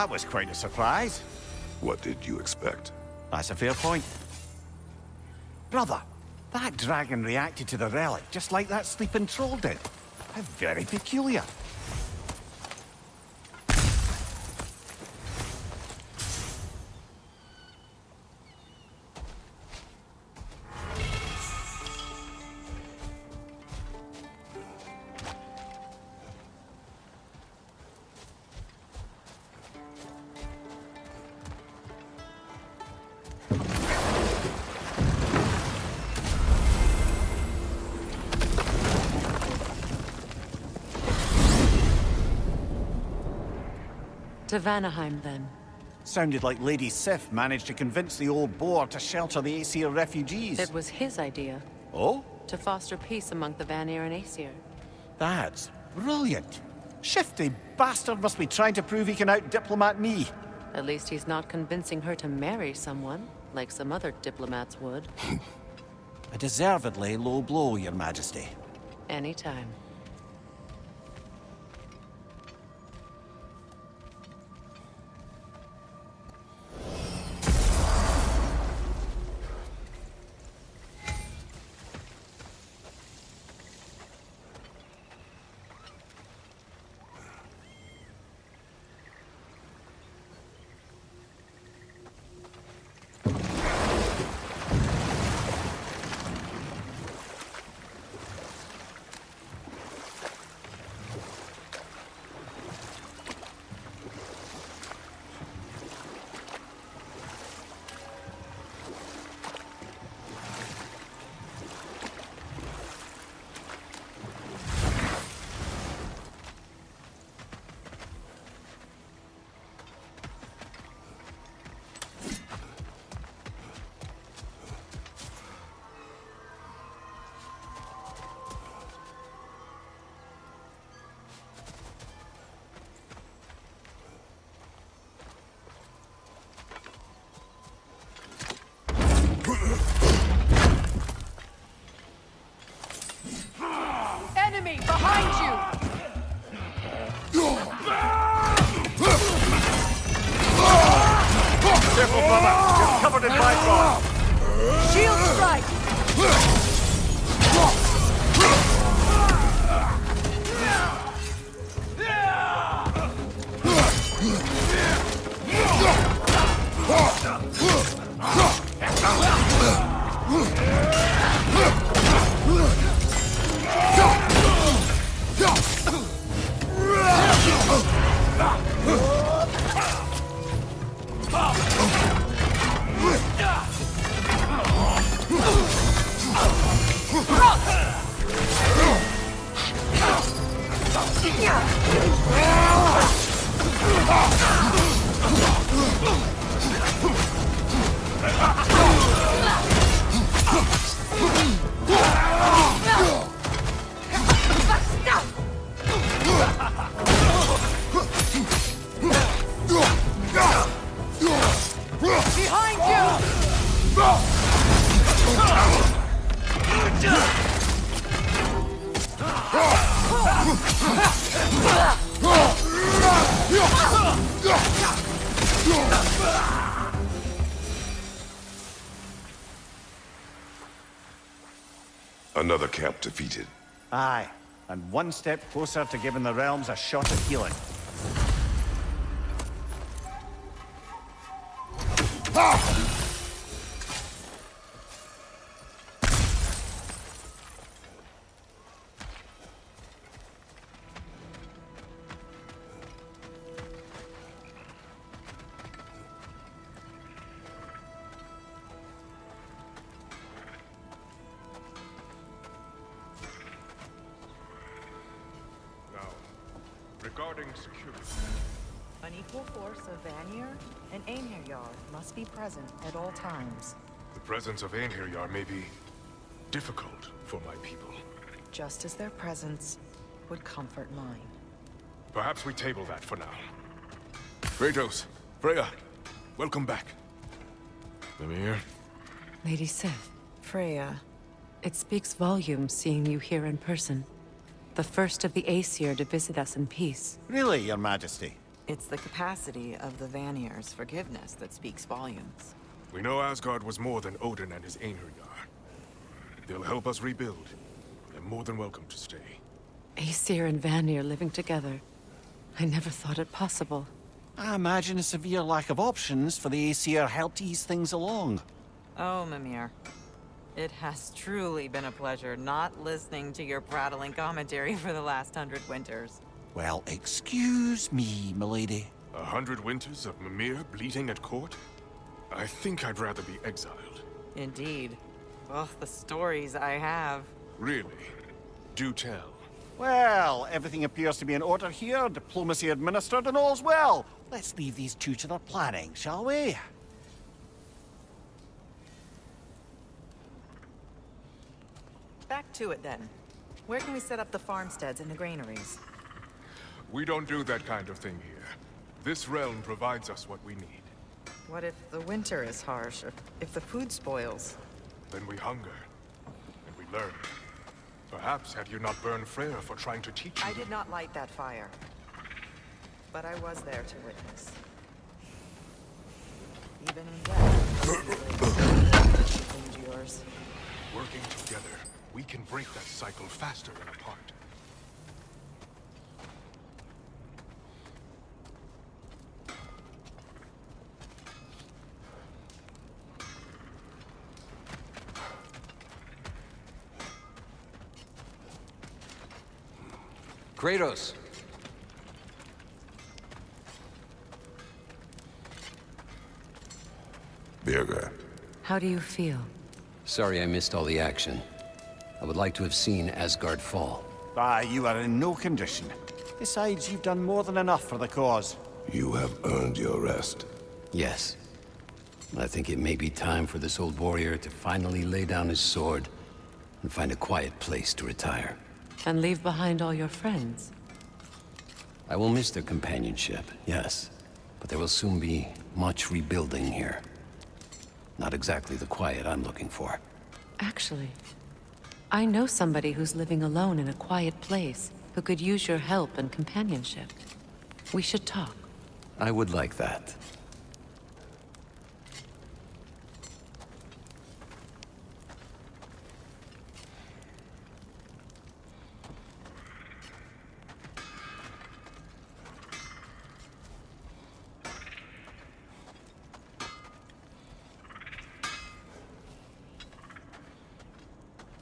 That was quite a surprise. What did you expect? That's a fair point. Brother, that dragon reacted to the relic just like that sleeping troll did. How very peculiar. To Vanaheim, then. Sounded like Lady Sif managed to convince the old boar to shelter the Aesir refugees. It was his idea. Oh? To foster peace among the Vanir and Aesir. That's brilliant. Shifty bastard must be trying to prove he can out-diplomat me. At least he's not convincing her to marry someone, like some other diplomats would. A deservedly low blow, Your Majesty. Anytime. Enemy behind you! Careful, brother. You're covered in bifrost. Shield strike! Behind Another camp defeated. Aye, and one step closer to giving the realms a shot at healing. Regarding security. An equal force of Vanir and Einherjar must be present at all times. The presence of Einherjar may be difficult for my people. Just as their presence would comfort mine. Perhaps we table that for now. Kratos, Freya, welcome back. Mimir? Lady Sif, Freya, it speaks volumes seeing you here in person. The first of the Aesir to visit us in peace. Really, Your Majesty? It's the capacity of the Vanir's forgiveness that speaks volumes. We know Asgard was more than Odin and his Einherjar. They'll help us rebuild. They're more than welcome to stay. Aesir and Vanir living together. I never thought it possible. I imagine a severe lack of options for the Aesir helped ease things along. Oh, Mimir. It has truly been a pleasure not listening to your prattling commentary for the last 100 winters. Well, excuse me, milady. 100 winters of Mimir bleeding at court? I think I'd rather be exiled. Indeed. Oh, the stories I have. Really? Do tell. Well, everything appears to be in order here, diplomacy administered, and all's well. Let's leave these two to their planning, shall we? Back to it then. Where can we set up the farmsteads and the granaries? We don't do that kind of thing here. This realm provides us what we need. What if the winter is harsh, or if the food spoils? Then we hunger, and we learn. Perhaps had you not burned Freyr for trying to teach you. I did not light that fire. But I was there to witness. Even in death, endures. Working together, we can break that cycle faster than apart. Kratos! Birgir, How do you feel? Sorry I missed all the action. I would like to have seen Asgard fall. You are in no condition. Besides, you've done more than enough for the cause. you have earned your rest. Yes. I think it may be time for this old warrior to finally lay down his sword and find a quiet place to retire. And leave behind all your friends? I will miss their companionship, yes. But there will soon be much rebuilding here. Not exactly the quiet I'm looking for. Actually, I know somebody who's living alone in a quiet place, who could use your help and companionship. We should talk. I would like that.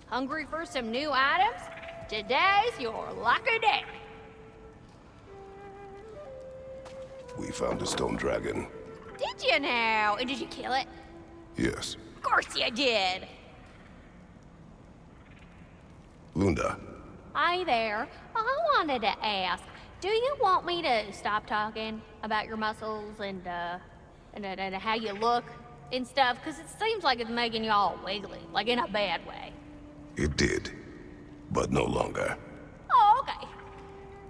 Hungry for some new items? Today's your lucky day. We found a stone dragon. Did you now? And did you kill it? Yes. Of course you did. Lunda, Hi there. I wanted to ask, do you want me to stop talking about your muscles and how you look and stuff? Because it seems like it's making you all wiggly, like in a bad way. it did, but no longer. Oh, okay.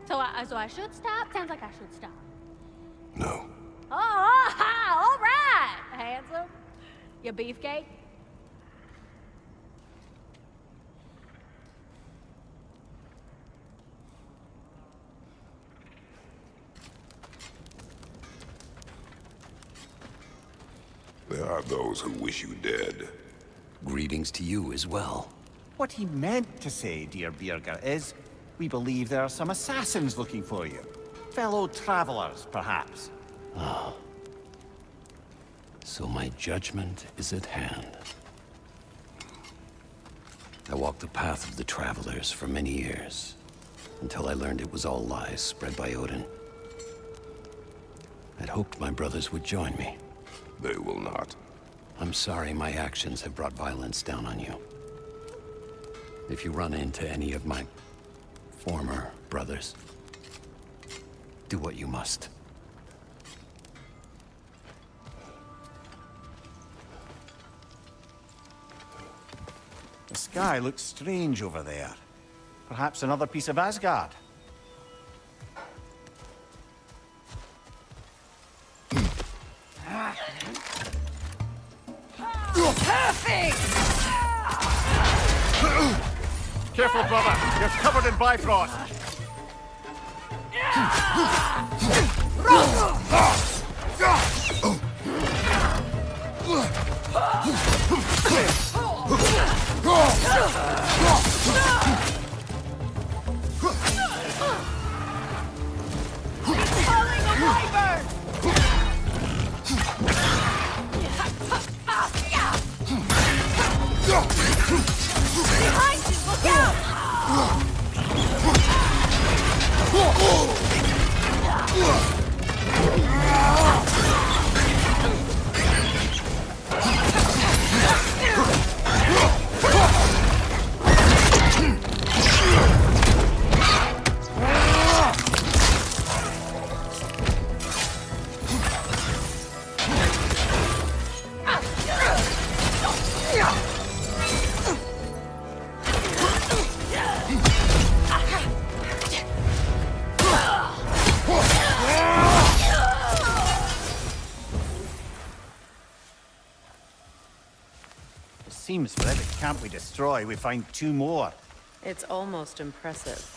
So I should stop? Sounds like I should stop. No. Oh, all right, handsome. You beefcake? There are those who wish you dead. Greetings to you as well. What he meant to say, dear Birgir, is we believe there are some assassins looking for you. Fellow travelers, perhaps. So my judgment is at hand. I walked the path of the travelers for many years, until I learned it was all lies spread by Odin. I'd hoped my brothers would join me. They will not. I'm sorry my actions have brought violence down on you. If you run into any of my former brothers, do what you must. The sky looks strange over there. Perhaps another piece of Asgard. Perfect! Careful, brother! You're covered in Bifrost! Seems for every camp we destroy, we find 2 more. It's almost impressive.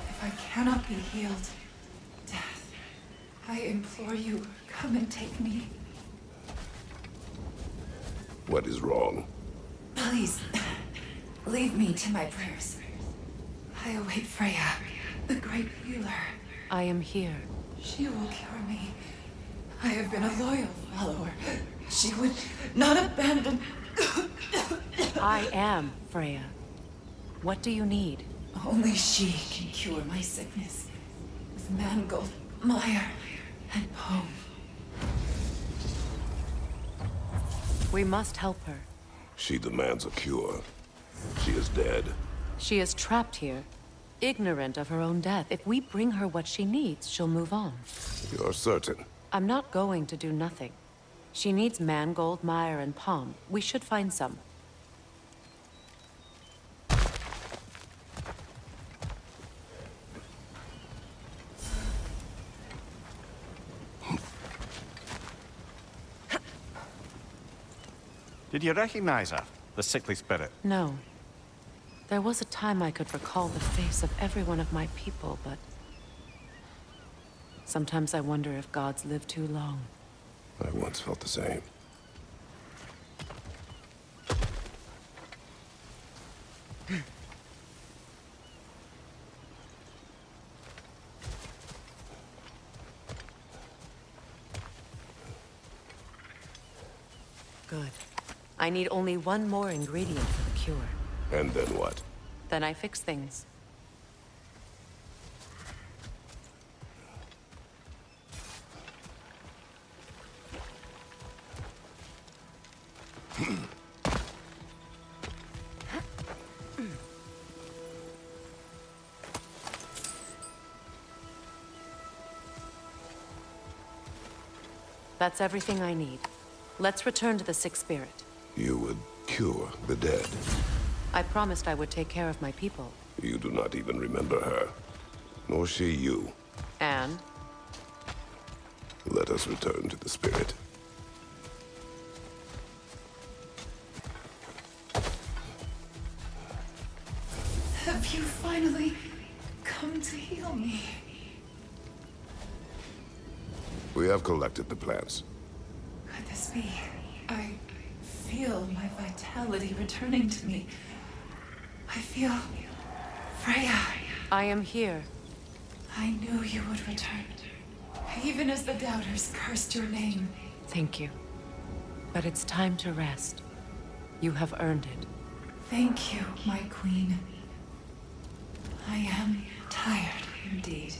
If I cannot be healed, death, I implore you, come and take me. What is wrong? Please, leave me to my prayers. I await Freya, the great healer. I am here. She will cure me. I have been a loyal follower. She would not abandon... I am Freya. What do you need? Only she can cure my sickness. With mangold, mire, and poem. We must help her. She demands a cure. She is dead. She is trapped here, ignorant of her own death. If we bring her what she needs, she'll move on. You're certain? I'm not going to do nothing. She needs mangold, mire, and palm. We should find some. Did you recognize her? The sickly spirit? No. There was a time I could recall the face of every one of my people, but... sometimes I wonder if gods live too long. I once felt the same. Good. I need only one more ingredient for the cure. And then what? Then I fix things. That's everything I need. Let's return to the Sick Spirit. You would cure the dead. I promised I would take care of my people. You do not even remember her. Nor she you. And? Let us return to the spirit. Have you finally come to heal me? We have collected the plants. Could this be? I feel my vitality returning to me. I feel... Freya. I am here. I knew you would return. Even as the doubters cursed your name. Thank you. But it's time to rest. You have earned it. Thank you, my queen. I am tired indeed.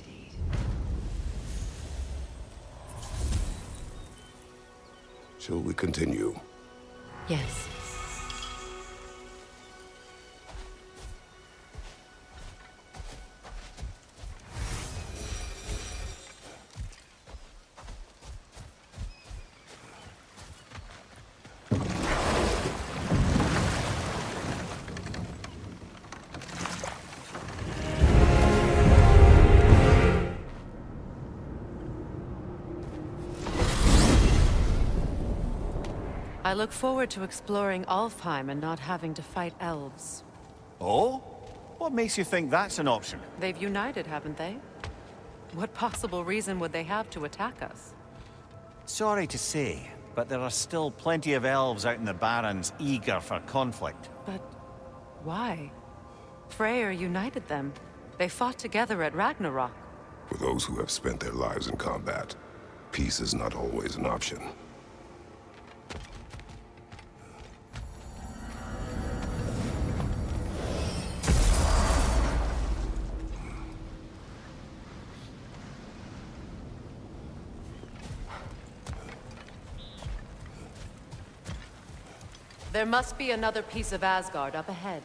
Shall we continue? Yes. I look forward to exploring Alfheim and not having to fight elves. Oh? What makes you think that's an option? They've united, haven't they? What possible reason would they have to attack us? Sorry to say, but there are still plenty of elves out in the Barrens eager for conflict. But why? Freyr united them. They fought together at Ragnarök. For those who have spent their lives in combat, peace is not always an option. There must be another piece of Asgard up ahead.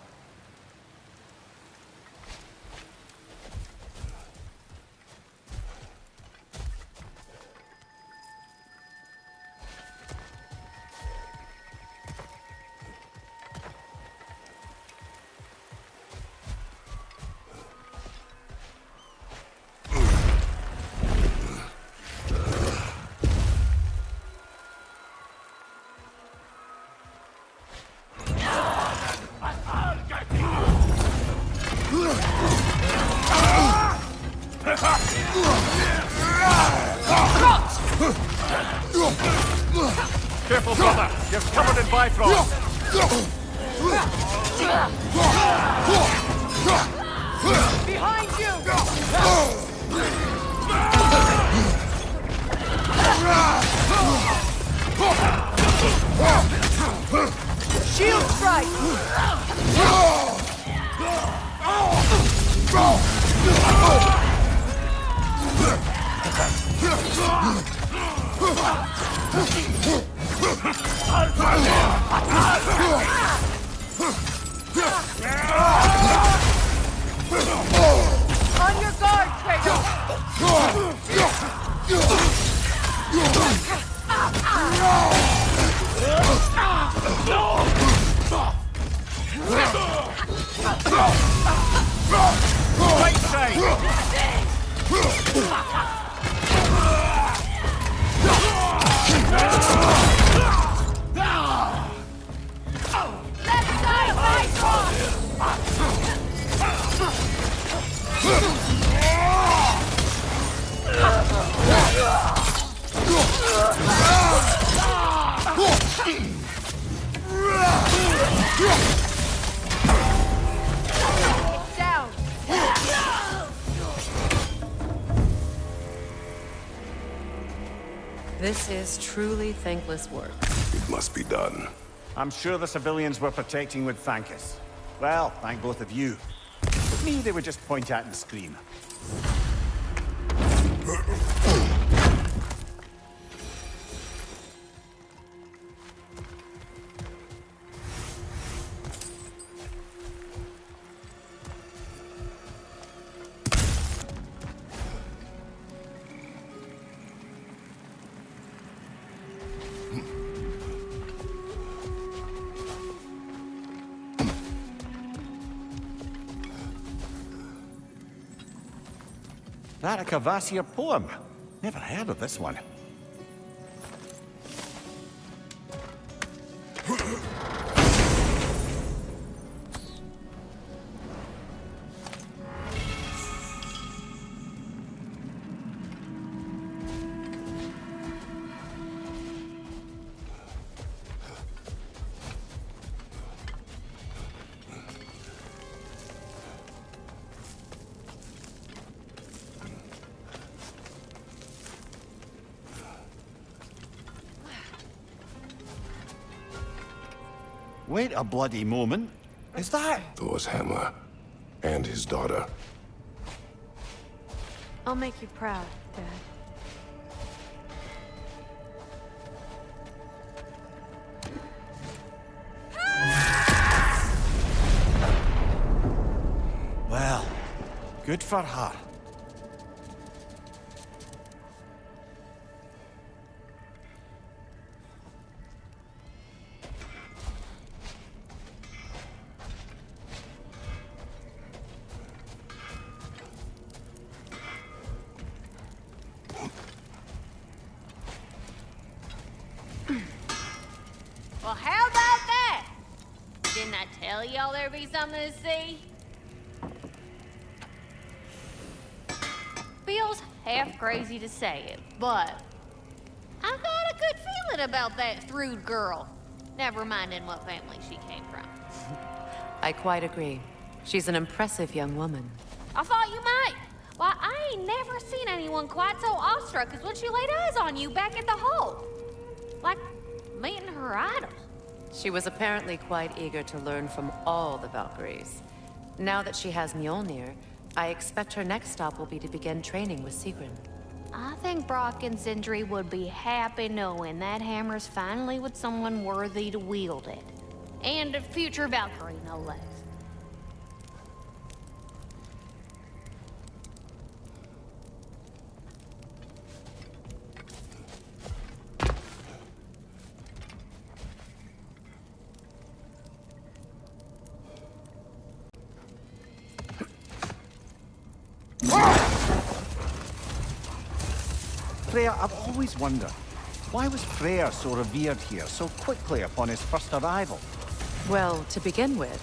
Careful, brother! You're covered in Bifrost! Behind you! Shield strike! On your guard, Kratos! Right side! Down! This is truly thankless work. It must be done. I'm sure the civilians we're protecting would thank us. Well, thank both of you. With me, they would just point at and scream. That a Kvasir poem? Never heard of this one. Wait a bloody moment. Is that... Thor's hammer. And his daughter. I'll make you proud, Dad. Well, good for her. Well, how about that? Didn't I tell y'all there'd be something to see? Feels half crazy to say it, but I got a good feeling about that Thrud girl. Never minding what family she came from. I quite agree. She's an impressive young woman. I thought you might. Why, I ain't never seen anyone quite so awestruck as when she laid eyes on you back at the hole. Like meeting her idol. She was apparently quite eager to learn from all the Valkyries. Now that she has Mjolnir, I expect her next stop will be to begin training with Sigrun. I think Brock and Sindri would be happy knowing that hammer's finally with someone worthy to wield it. And a future Valkyrie, no less. Freya, I've always wondered, why was Freyr so revered here so quickly upon his first arrival? Well, to begin with,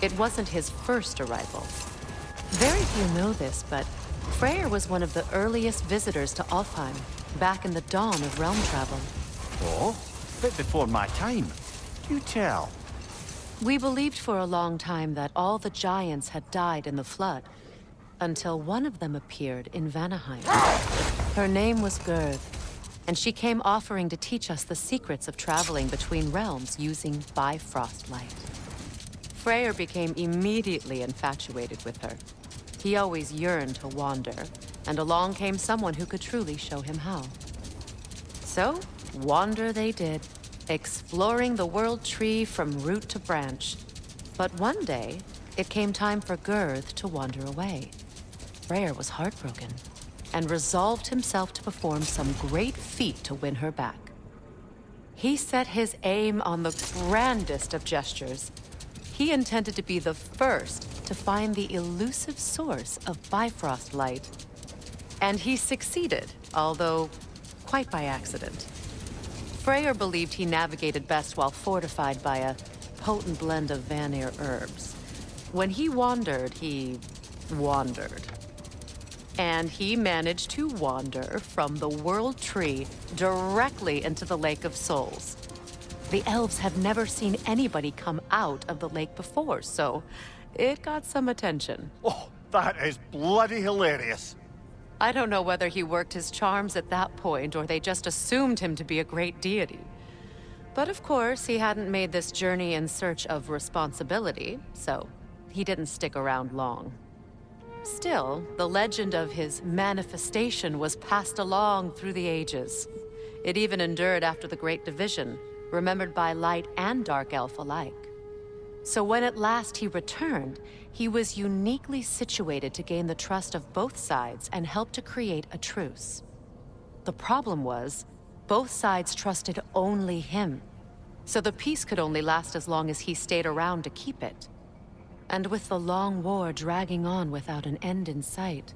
it wasn't his first arrival. Very few know this, but Freyr was one of the earliest visitors to Alfheim, back in the dawn of realm travel. Oh, bit before my time. Do tell. We believed for a long time that all the giants had died in the flood, until one of them appeared in Vanaheim. Her name was Gerd, and she came offering to teach us the secrets of traveling between realms using Bifrost light. Freyr became immediately infatuated with her. He always yearned to wander, and along came someone who could truly show him how. So, wander they did, exploring the world tree from root to branch. But one day, it came time for Girth to wander away. Freyr was heartbroken, and resolved himself to perform some great feat to win her back. He set his aim on the grandest of gestures. He intended to be the first to find the elusive source of Bifrost light. And he succeeded, although quite by accident. Freyr believed he navigated best while fortified by a potent blend of Vanir herbs. When he wandered, he wandered. And he managed to wander from the World Tree directly into the Lake of Souls. The elves have never seen anybody come out of the lake before, so it got some attention. Oh, that is bloody hilarious. I don't know whether he worked his charms at that point or they just assumed him to be a great deity. But of course, he hadn't made this journey in search of responsibility, so he didn't stick around long. Still, the legend of his manifestation was passed along through the ages. It even endured after the Great Division, remembered by Light and Dark Elf alike. So when at last he returned, he was uniquely situated to gain the trust of both sides and help to create a truce. The problem was, both sides trusted only him. So the peace could only last as long as he stayed around to keep it. And with the long war dragging on without an end in sight,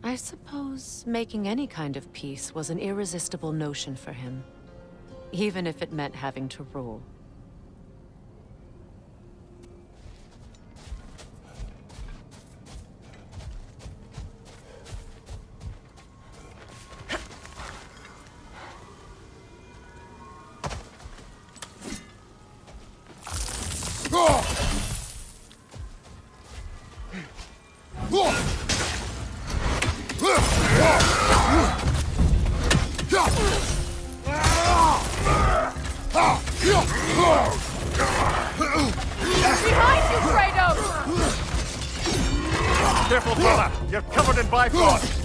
I suppose making any kind of peace was an irresistible notion for him, even if it meant having to rule. Behind you, Kratos! Careful, brother! You're covered in bifrost!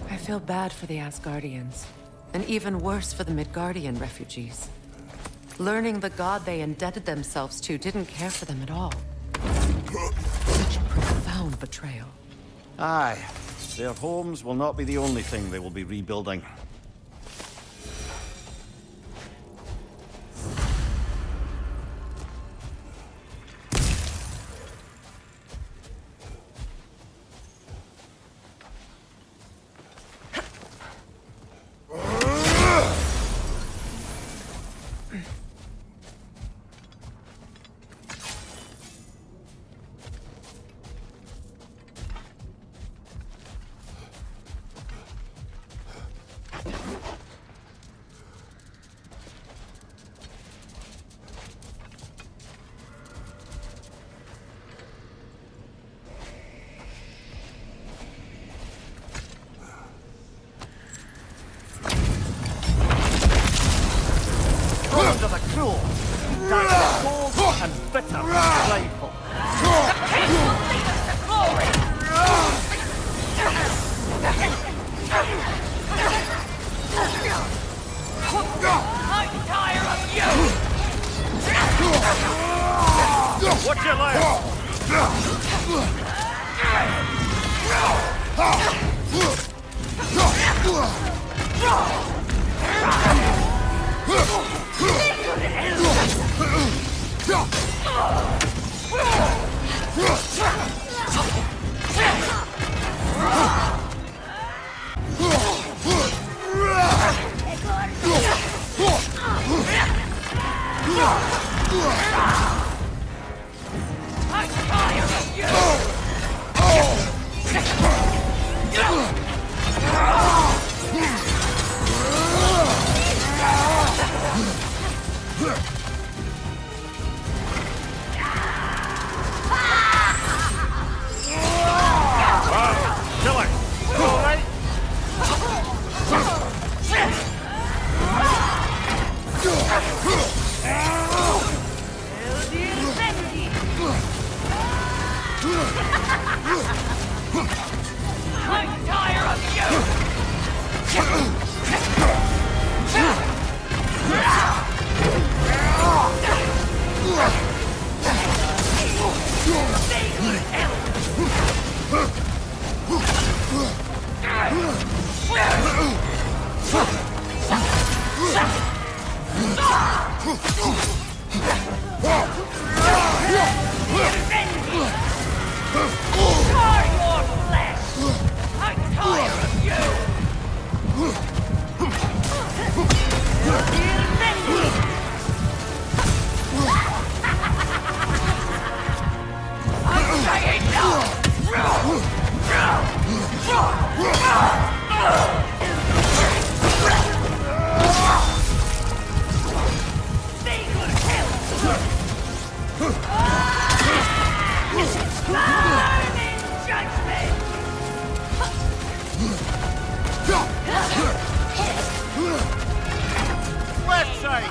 I feel bad for the Asgardians, and even worse for the Midgardian refugees. Learning the god they indebted themselves to didn't care for them at all. Such a profound betrayal. Aye. Their homes will not be the only thing they will be rebuilding. Under the cruel, died cold and bitter and prideful. I'm tired of you! Watch your left! Left side!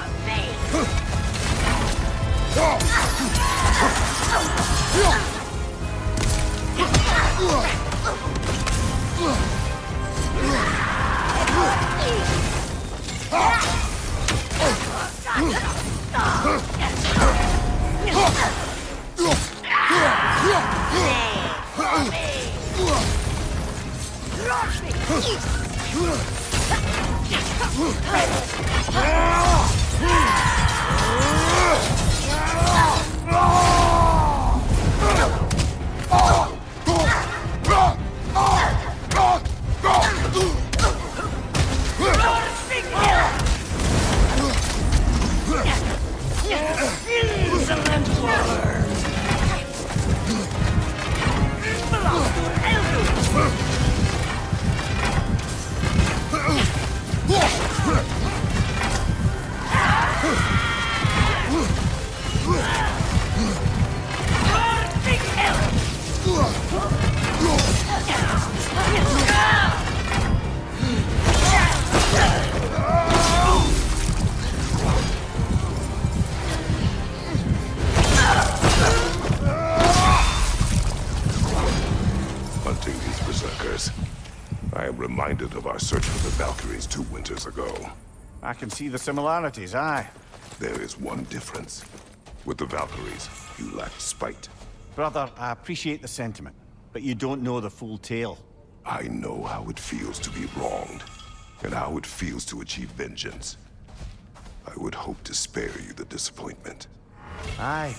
Hunting these berserkers, I am reminded of our search for the Valkyries 2 winters ago. I can see the similarities, aye. There is one difference. With the Valkyries, you lacked spite. Brother, I appreciate the sentiment, but you don't know the full tale. I know how it feels to be wronged, and how it feels to achieve vengeance. I would hope to spare you the disappointment. Aye.